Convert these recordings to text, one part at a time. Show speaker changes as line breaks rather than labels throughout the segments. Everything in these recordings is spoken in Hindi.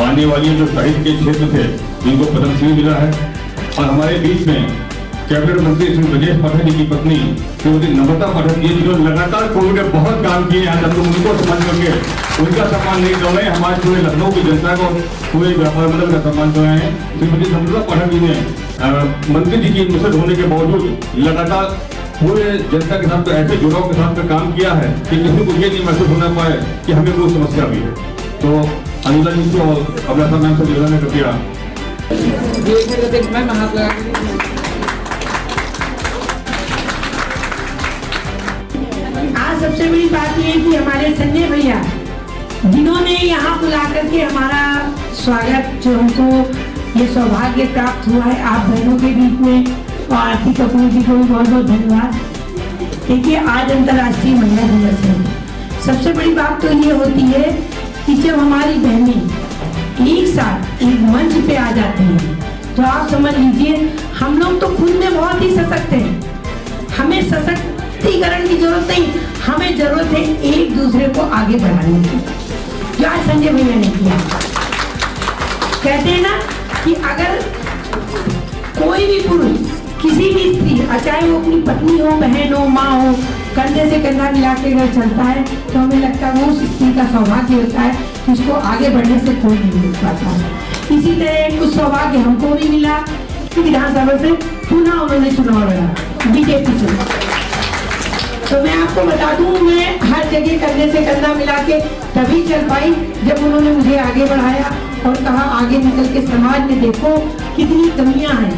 आने वाली जो साहित्य के क्षेत्र थे इनको पद्मश्री मिला है। और हमारे बीच में कैबिनेट मंत्री श्री ब्रजेश पाठक जी की पत्नी श्रीमती नम्रता पाठक जी जो लगातार कोविड में बहुत काम किए हैं। हम लोग उनको समझ करके उनका सम्मान नहीं कर रहे हैं, हमारे पूरे लखनऊ की जनता को पूरे व्यापार मंडल का सम्मान कर रहे हैं। श्रीमती नम्रता पाठक जी ने मंत्री जी की मुसद होने के बावजूद लगातार पूरे जनता के साथ ऐसे जुड़ाव के साथ काम किया है कि किसी को ये नहीं महसूस होना पाए कि हमें कोई समस्या भी है। तो अनिला जी को अभिलाषा मैम से निवेदन कर दिया।
आज सबसे बड़ी बात यह है कि हमारे संजय भैया जिन्होंने यहाँ बुला करके हमारा स्वागत, जो हमको ये सौभाग्य प्राप्त हुआ है आप बहनों के बीच में, और आरती कपूर जी को भी बहुत बहुत धन्यवाद। देखिए आज अंतर्राष्ट्रीय महिला दिवस है। सबसे बड़ी बात तो ये होती है कि जब हमारी बहनें एक साथ एक मंच पे आ जाती हैं तो आप समझ लीजिए हम लोग तो खुद में बहुत ही सशक्त हैं। हमें सशक्तिकरण की जरूरत नहीं, हमें जरूरत है एक दूसरे को आगे बढ़ाने की, जो आज संजय भैया ने किया। कहते हैं ना कि अगर कोई भी पुरुष किसी भी स्त्री, चाहे वो अपनी पत्नी हो, बहन हो, माँ हो, कंधे से कंधा मिला के अगर चलता है तो हमें लगता है वो उस स्त्री का सौभाग्य होता है कि उसको आगे बढ़ने से कोई नहीं मिल पाता। इसी तरह कुछ सौभाग्य हमको भी मिला कि विधानसभा से पुनः उन्होंने चुनाव लड़ा बीजेपी से। तो मैं आपको बता दूं, मैं हर जगह कंधे से कंधा मिला के तभी चल पाई जब उन्होंने मुझे आगे बढ़ाया और कहा आगे निकल के समाज में देखो कितनी कमियां हैं,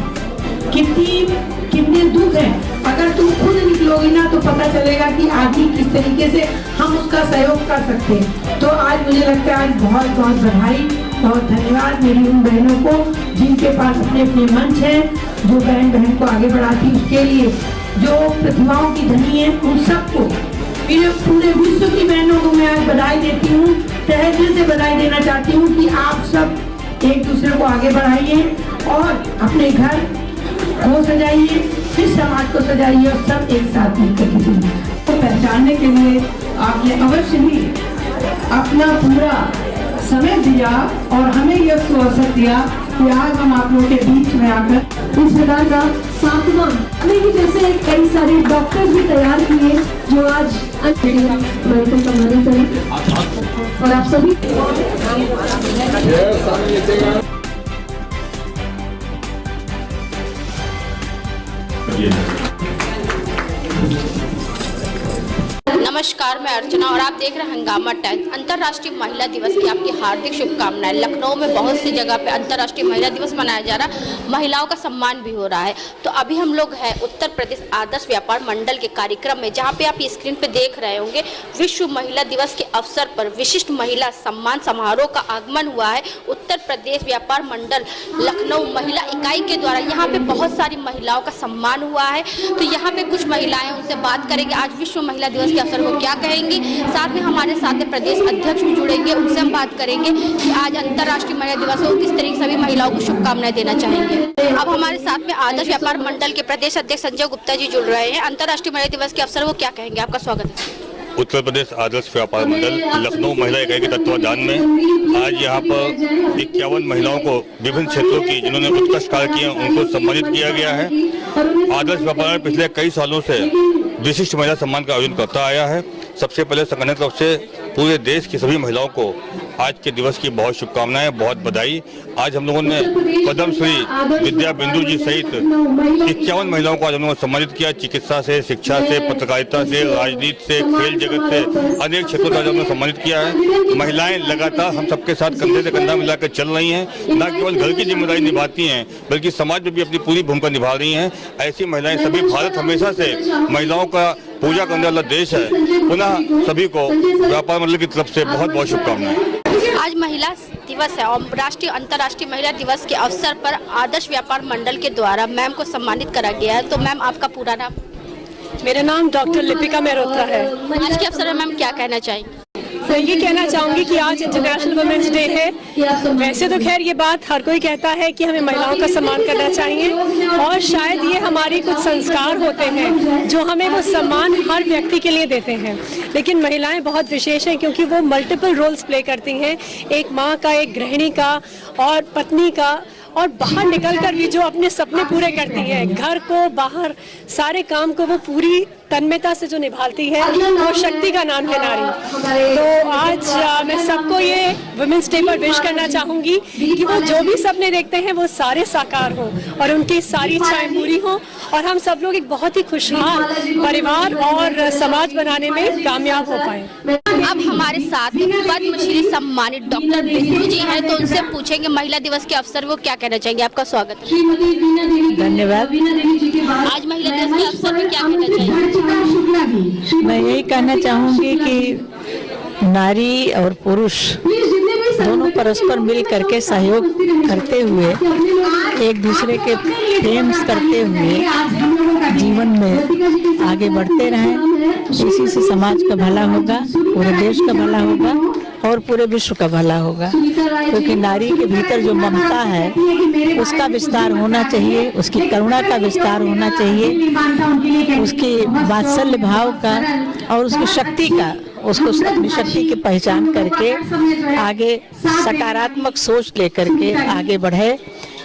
कितने दुख हैं। अगर तुम खुद निकलोगी ना तो पता चलेगा कि आगे किस तरीके से हम उसका सहयोग कर सकते हैं। तो आज मुझे लगता है आज बहुत बहुत बधाई और धन्यवाद मेरी उन बहनों को जिनके पास अपने अपने मंच हैं, जो बहन बहन को आगे बढ़ाती उसके लिए, जो प्रतिभाओं की धनी है, उन सबको, मेरे पूरे विश्व की बहनों को मैं आज बधाई देती हूँ, तहे दिल से बधाई देना चाहती हूँ कि आप सब एक दूसरे को आगे बढ़ाइए और अपने घर को सजाइए, फिर समाज को सजाइए और सब एक साथ मिलकर के जिए।
तो पहचानने के लिए आपने अवश्य ही अपना पूरा समय दिया और हमें यह अवसर दिया कि आज हम आप लोगों के बीच में आकर इस प्रकार का सातवां की जैसे कई सारे डॉक्टर्स भी तैयार किए जो आज वेलकम का मदद करें और आप सभी
नमस्कार, मैं अर्चना और आप देख रहे हैं हंगामा टाइम्स। अंतर्राष्ट्रीय महिला दिवस की आपकी हार्दिक शुभकामनाएं। लखनऊ में बहुत सी जगह पे अंतर्राष्ट्रीय महिला दिवस मनाया जा रहा है, महिलाओं का सम्मान भी हो रहा है। तो अभी हम लोग हैं उत्तर प्रदेश आदर्श व्यापार मंडल के कार्यक्रम में, जहां पे आप स्क्रीन पे देख रहे होंगे विश्व महिला दिवस के अवसर पर विशिष्ट महिला सम्मान समारोह का आगमन हुआ है। उत्तर प्रदेश व्यापार मंडल लखनऊ महिला इकाई के द्वारा यहाँ पे बहुत सारी महिलाओं का सम्मान हुआ है। तो यहाँ पे कुछ महिलाएं, उनसे बात करेंगे आज विश्व महिला दिवस के अवसर को क्या कहेंगी। साथ में हमारे साथ में प्रदेश अध्यक्ष भी जुड़ेंगे, उनसे हम बात करेंगे कि आज अंतर्राष्ट्रीय महिला दिवस हो, किस तरीके से सभी महिलाओं को शुभकामनाएं देना चाहेंगे। अब हमारे साथ में आदर्श व्यापार मंडल के प्रदेश अध्यक्ष संजय गुप्ता जी जुड़ रहे हैं। अंतर्राष्ट्रीय महिला दिवस के अवसर को क्या कहेंगे, आपका स्वागत है।
उत्तर प्रदेश आदर्श व्यापार मंडल लखनऊ महिला इकाई के तत्वाधान में आज यहाँ पर 51 महिलाओं को विभिन्न क्षेत्रों की जिन्होंने उत्कृष्ट कार्य किए उनको सम्मानित किया गया है। आदर्श व्यापार पिछले कई सालों से विशिष्ट महिला सम्मान का आयोजन करता आया है। सबसे पहले संगठन की तरफ से पूरे देश की सभी महिलाओं को आज के दिवस की बहुत शुभकामनाएं, बहुत बधाई। आज हम लोगों ने पद्मश्री विद्या बिंदु जी सहित 51 महिलाओं को आज हम लोगों ने सम्मानित किया। चिकित्सा से, शिक्षा से, पत्रकारिता से, राजनीति से, खेल जगत से, अनेक क्षेत्रों से आज हमने सम्मानित किया है। महिलाएं लगातार हम सबके साथ कंधे से कंधा मिलाकर चल रही हैं, न केवल घर की जिम्मेदारी निभाती हैं बल्कि समाज में भी अपनी पूरी भूमिका निभा रही हैं। ऐसी महिलाएं सभी, भारत हमेशा से महिलाओं का पूजा करने वाला देश है। पुनः सभी को व्यापार मंडल की तरफ से बहुत बहुत शुभकामनाएं।
आज महिला दिवस है और राष्ट्रीय अंतर्राष्ट्रीय महिला दिवस के अवसर पर आदर्श व्यापार मंडल के द्वारा मैम को सम्मानित करा गया है। तो मैम आपका पूरा नाम?
मेरा नाम डॉक्टर लिपिका मेहरोत्रा है।
आज के अवसर में मैम क्या कहना चाहेंगे?
मैं ये कहना चाहूँगी कि आज इंटरनेशनल वुमेन्स डे है। वैसे तो खैर ये बात हर कोई कहता है कि हमें महिलाओं का सम्मान करना चाहिए, और शायद ये हमारी कुछ संस्कार होते हैं जो हमें वो सम्मान हर व्यक्ति के लिए देते हैं। लेकिन महिलाएं बहुत विशेष हैं क्योंकि वो मल्टीपल रोल्स प्ले करती हैं, एक माँ का, एक गृहिणी का और पत्नी का, और बाहर निकलकर भी जो अपने सपने पूरे करती है, घर को बाहर सारे काम को वो पूरी तन्मयता से जो निभाती है, वो शक्ति का नाम है नारी। तो आज मैं सबको ये वुमेन्स डे पर विश करना चाहूँगी कि वो जो भी सपने देखते हैं वो सारे साकार हों और उनकी सारी इच्छाएं पूरी हों, और हम सब लोग एक बहुत ही खुशहाल परिवार और समाज बनाने में कामयाब हो पाए।
अब हमारे साथ पद्मश्री सम्मानित डॉक्टर बिंदु जी हैं, तो उनसे पूछेंगे महिला दिवस के अवसर वो क्या कहना चाहेंगे। आपका स्वागत है।
धन्यवाद।
आज महिला दिवस के अवसर पर क्या कहना चाहिए?
मैं यही कहना चाहूँगी कि नारी और पुरुष दोनों परस्पर मिल करके सहयोग करते हुए, एक दूसरे के प्रेम करते हुए जीवन में आगे बढ़ते रहें। इसी से समाज का भला होगा, पूरे देश का भला होगा और पूरे विश्व का भला होगा। क्योंकि नारी के भीतर जो ममता है उसका विस्तार होना चाहिए, उसकी करुणा का विस्तार होना चाहिए, उसकी वात्सल्य भाव का और उसकी शक्ति का, उसको अपनी शक्ति की पहचान करके आगे सकारात्मक सोच लेकर के आगे बढ़े,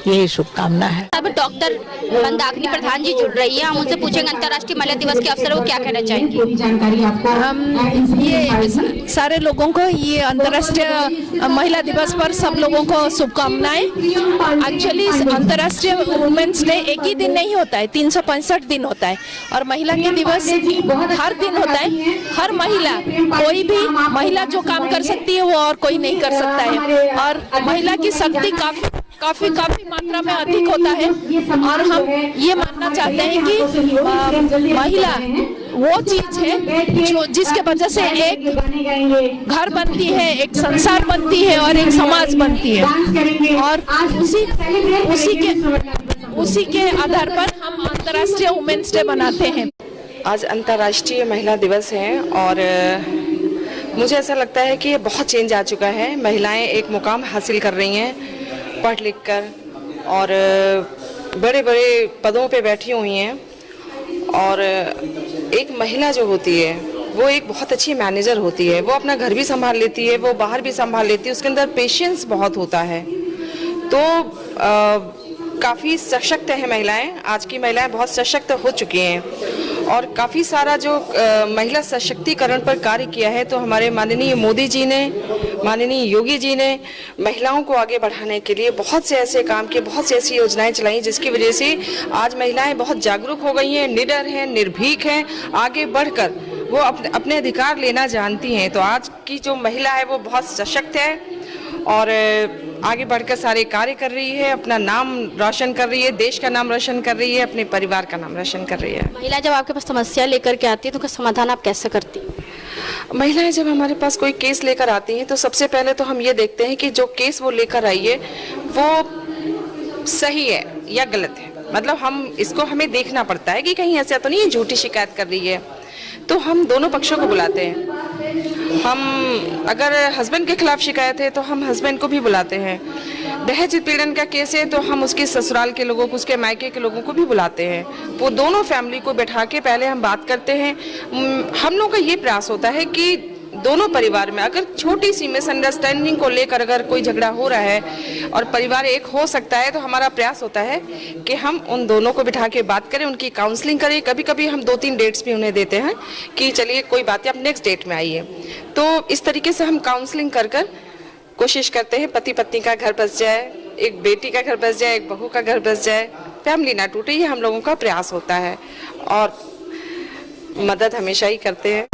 यही शुभकामना है।
अब डॉक्टर मंदाकिनी प्रधान जी जुड़ रही है, हम उनसे पूछेंगे अंतर्राष्ट्रीय महिला दिवस के अवसर वो क्या कहना चाहेंगी।
जानकारी आपको हम ये सारे लोगों को ये अंतर्राष्ट्रीय महिला दिवस पर सब लोगों को शुभकामनाएं। एक्चुअली अंतर्राष्ट्रीय वुमेन्स डे एक ही दिन नहीं होता है, 365 दिन होता है, और महिला के दिवस हर दिन होता है। हर महिला, कोई भी महिला जो काम कर सकती है वो और कोई नहीं कर सकता है, और महिला की शक्ति काफी मात्रा में अधिक होता है। और हम ये मानना चाहते हैं कि महिला वो चीज है जो जिसके वजह से एक घर बनती है, एक संसार बनती है और एक समाज बनती है, और उसी के आधार पर हम अंतर्राष्ट्रीय वुमेन्स डे मनाते हैं।
आज अंतर्राष्ट्रीय महिला दिवस है और मुझे ऐसा लगता है कि ये बहुत चेंज आ चुका है। महिलाएं एक मुकाम हासिल कर रही हैं पढ़ लिख कर, और बड़े बड़े पदों पे बैठी हुई हैं। और एक महिला जो होती है वो एक बहुत अच्छी मैनेजर होती है, वो अपना घर भी संभाल लेती है, वो बाहर भी संभाल लेती है, उसके अंदर पेशेंस बहुत होता है। तो काफ़ी सशक्त है महिलाएं, आज की महिलाएं बहुत सशक्त हो चुकी हैं, और काफ़ी सारा जो महिला सशक्तिकरण पर कार्य किया है। तो हमारे माननीय मोदी जी ने, माननीय योगी जी ने महिलाओं को आगे बढ़ाने के लिए बहुत से ऐसे काम किए, बहुत सी ऐसी योजनाएं चलाई, जिसकी वजह से आज महिलाएं बहुत जागरूक हो गई हैं, निडर हैं, निर्भीक हैं, आगे बढ़कर वो अपने अधिकार लेना जानती हैं। तो आज की जो महिला है वो बहुत सशक्त है और आगे बढ़कर सारे कार्य कर रही है, अपना नाम रोशन कर रही है, देश का नाम रोशन कर रही है, अपने परिवार का नाम रोशन कर रही है।
महिला जब आपके पास समस्या लेकर के आती है तो उसका समाधान आप कैसे करती हैं?
महिलाएं जब हमारे पास कोई केस लेकर आती हैं तो सबसे पहले तो हम ये देखते हैं कि जो केस वो लेकर आई है वो सही है या गलत है। मतलब हमें देखना पड़ता है कि कहीं ऐसा तो नहीं है झूठी शिकायत कर रही है। तो हम दोनों पक्षों को बुलाते हैं। हम अगर हस्बैंड के खिलाफ शिकायत है तो हम हस्बैंड को भी बुलाते हैं। दहेज उत्पीड़न का केस है तो हम उसके ससुराल के लोगों को, उसके मायके के लोगों को भी बुलाते हैं। वो दोनों फैमिली को बैठा के पहले हम बात करते हैं। हम लोग का ये प्रयास होता है कि दोनों परिवार में अगर छोटी सी मिसअंडरस्टैंडिंग को लेकर अगर कोई झगड़ा हो रहा है और परिवार एक हो सकता है, तो हमारा प्रयास होता है कि हम उन दोनों को बिठा के बात करें, उनकी काउंसलिंग करें। कभी कभी हम 2-3 डेट्स भी उन्हें देते हैं कि चलिए कोई बात है, आप नेक्स्ट डेट में आइए। तो इस तरीके से हम काउंसलिंग कर कर कोशिश करते हैं पति पत्नी का घर बस जाए, एक बेटी का घर बस जाए, एक बहू का घर बस जाए, फैमिली ना टूटे। ये हम लोगों का प्रयास होता है और मदद हमेशा ही करते हैं।